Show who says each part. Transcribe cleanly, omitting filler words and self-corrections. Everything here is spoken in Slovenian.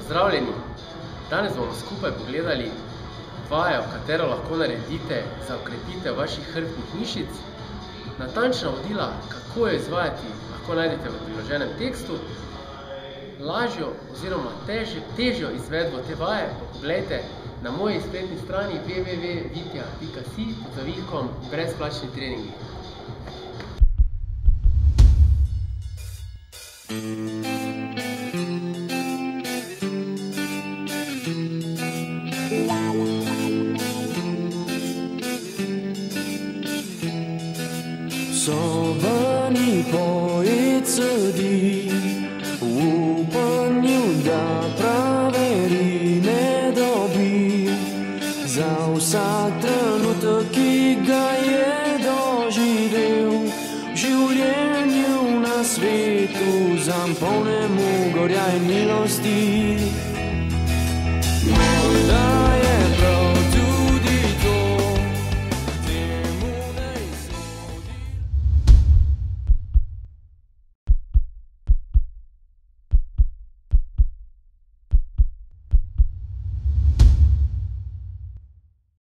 Speaker 1: Pozdravljeni! Danes bomo skupaj pogledali vajo, katero lahko naredite za okrepitev vaših hrbtnih mišic. Natančna vodila, kako jo izvajati, lahko najdete v priloženem tekstu. Lažjo oziroma težjo izvedbo te vaje pa pogledajte na moji spletni strani www.vitja.si pod zavihkom brezplačni treningi.
Speaker 2: Sobani poet sedi, upanju, da preveri ne dobi. Za vsak trenutek, ki ga je doživel, v življenju na svetu, zanj polnemu gorja in milosti.